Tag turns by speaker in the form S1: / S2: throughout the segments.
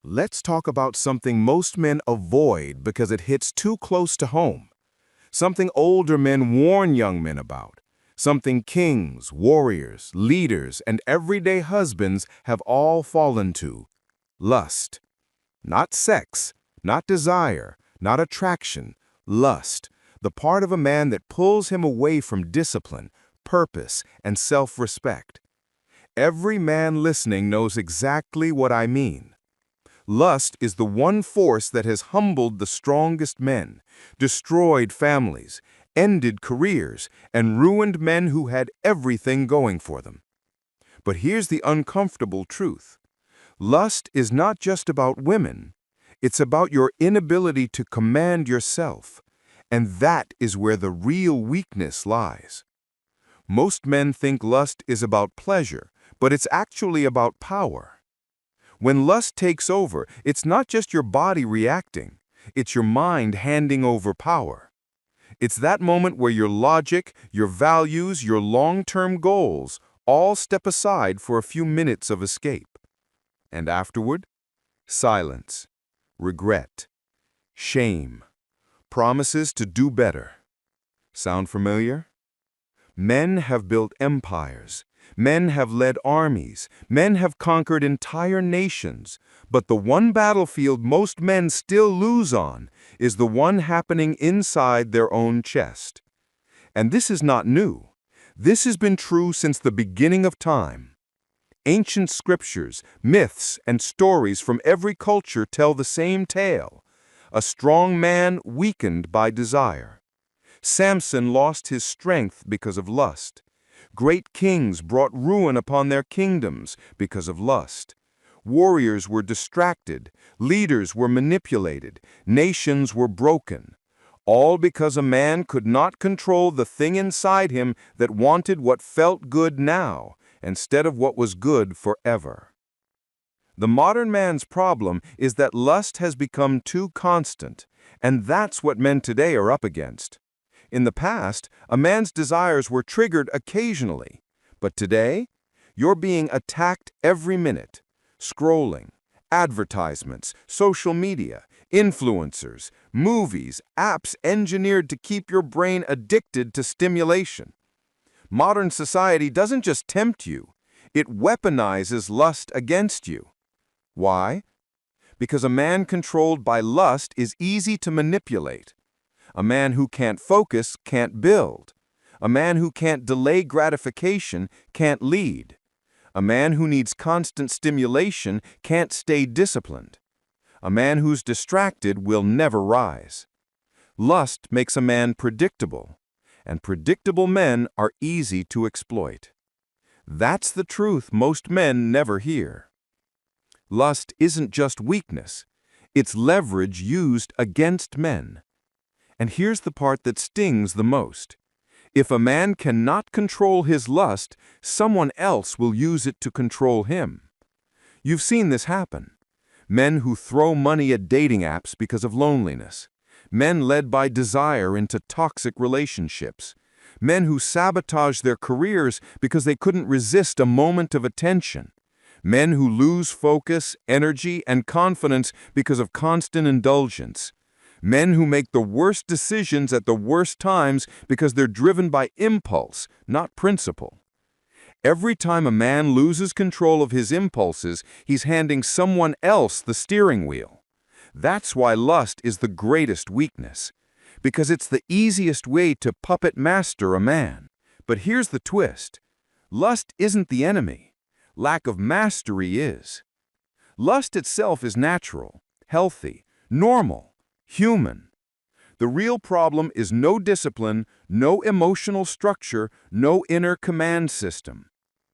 S1: Let's talk about something most men avoid because it hits too close to home. Something older men warn young men about. Something kings, warriors, leaders, and everyday husbands have all fallen to. Lust. Not sex, not desire, not attraction. Lust. The part of a man that pulls him away from discipline, purpose, and self-respect. Every man listening knows exactly what I mean. Lust is the one force that has humbled the strongest men, destroyed families, ended careers, and ruined men who had everything going for them. But here's the uncomfortable truth. Lust is not just about women. It's about your inability to command yourself. And that is where the real weakness lies. Most men think lust is about pleasure, but it's actually about power. When lust takes over, it's not just your body reacting, it's your mind handing over power. It's that moment where your logic, your values, your long-term goals all step aside for a few minutes of escape. And afterward, silence, regret, shame, promises to do better. Sound familiar? Men have built empires. Men have led armies. Men have conquered entire nations. But the one battlefield most men still lose on is the one happening inside their own chest. And this is not new. This has been true since the beginning of time. Ancient scriptures, myths, and stories from every culture tell the same tale. A strong man weakened by desire. Samson lost his strength because of lust. Great kings brought ruin upon their kingdoms because of lust. Warriors were distracted, leaders were manipulated, nations were broken. All because a man could not control the thing inside him that wanted what felt good now, instead of what was good forever. The modern man's problem is that lust has become too constant, and that's what men today are up against. In the past, a man's desires were triggered occasionally, but today, you're being attacked every minute. Scrolling, advertisements, social media, influencers, movies, apps engineered to keep your brain addicted to stimulation. Modern society doesn't just tempt you, it weaponizes lust against you. Why? Because a man controlled by lust is easy to manipulate. A man who can't focus can't build. A man who can't delay gratification can't lead. A man who needs constant stimulation can't stay disciplined. A man who's distracted will never rise. Lust makes a man predictable, and predictable men are easy to exploit. That's the truth most men never hear. Lust isn't just weakness, it's leverage used against men. And here's the part that stings the most. If a man cannot control his lust, someone else will use it to control him. You've seen this happen. Men who throw money at dating apps because of loneliness. Men led by desire into toxic relationships. Men who sabotage their careers because they couldn't resist a moment of attention. Men who lose focus, energy, and confidence because of constant indulgence. Men who make the worst decisions at the worst times because they're driven by impulse, not principle. Every time a man loses control of his impulses, he's handing someone else the steering wheel. That's why lust is the greatest weakness, because it's the easiest way to puppet master a man. But here's the twist. Lust isn't the enemy. Lack of mastery is. Lust itself is natural, healthy, normal. Human. The real problem is no discipline, no emotional structure, no inner command system.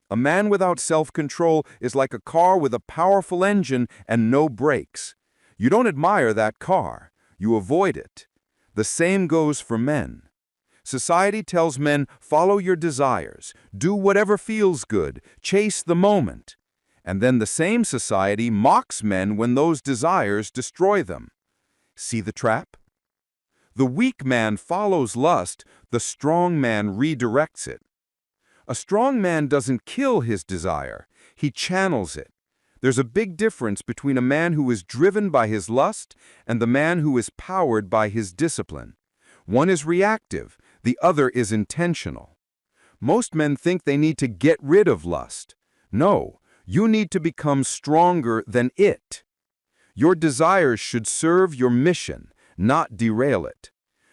S1: A man without self-control is like a car with a powerful engine and no brakes. You don't admire that car, you avoid it. The same goes for men. Society tells men, follow your desires, do whatever feels good, chase the moment. And then the same society mocks men when those desires destroy them. See the trap? The weak man follows lust, the strong man redirects it. A strong man doesn't kill his desire, he channels it. There's a big difference between a man who is driven by his lust and the man who is powered by his discipline. One is reactive, the other is intentional. Most men think they need to get rid of lust. No, you need to become stronger than it. Your desires should serve your mission, not derail it.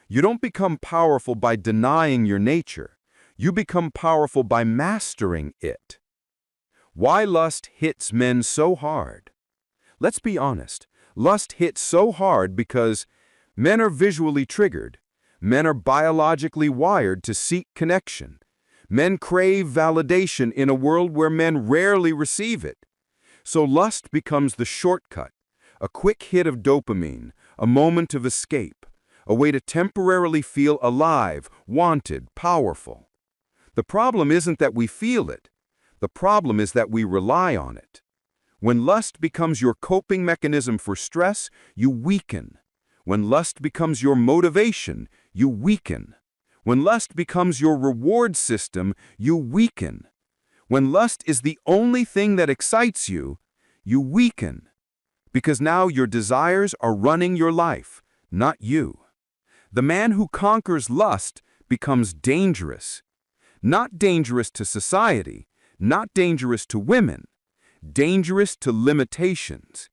S1: You don't become powerful by denying your nature. You become powerful by mastering it. Why lust hits men so hard? Let's be honest. Lust hits so hard because men are visually triggered. Men are biologically wired to seek connection. Men crave validation in a world where men rarely receive it. So lust becomes the shortcut, a quick hit of dopamine, a moment of escape, a way to temporarily feel alive, wanted, powerful. The problem isn't that we feel it. The problem is that we rely on it. When lust becomes your coping mechanism for stress, you weaken. When lust becomes your motivation, you weaken. When lust becomes your reward system, you weaken. When lust is the only thing that excites you, you weaken. Because now your desires are running your life, not you. The man who conquers lust becomes dangerous. Not dangerous to society, not dangerous to women, dangerous to limitations.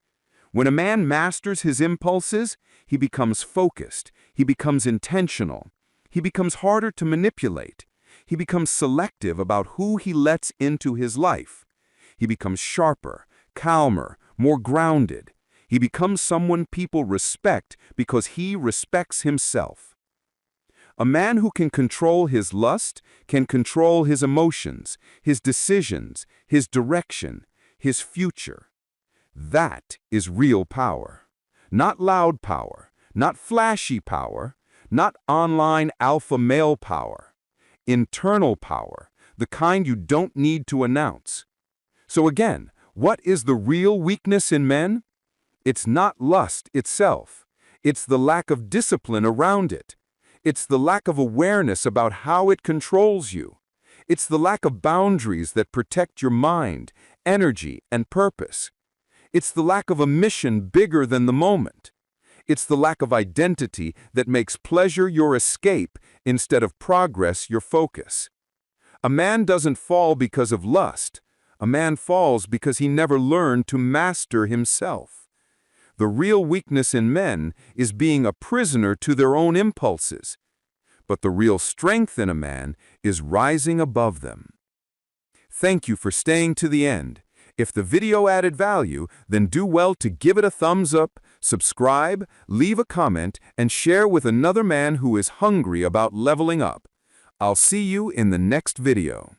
S1: When a man masters his impulses, he becomes focused, he becomes intentional, he becomes harder to manipulate, he becomes selective about who he lets into his life. He becomes sharper, calmer, more grounded. He becomes someone people respect because he respects himself. A man who can control his lust can control his emotions, his decisions, his direction, his future. That is real power. Not loud power, not flashy power, not online alpha male power. Internal power, the kind you don't need to announce. So again, what is the real weakness in men? It's not lust itself. It's the lack of discipline around it. It's the lack of awareness about how it controls you. It's the lack of boundaries that protect your mind, energy, and purpose. It's the lack of a mission bigger than the moment. It's the lack of identity that makes pleasure your escape instead of progress your focus. A man doesn't fall because of lust. A man falls because he never learned to master himself. The real weakness in men is being a prisoner to their own impulses. But the real strength in a man is rising above them. Thank you for staying to the end. If the video added value, then do well to give it a thumbs up, subscribe, leave a comment, and share with another man who is hungry about leveling up. I'll see you in the next video.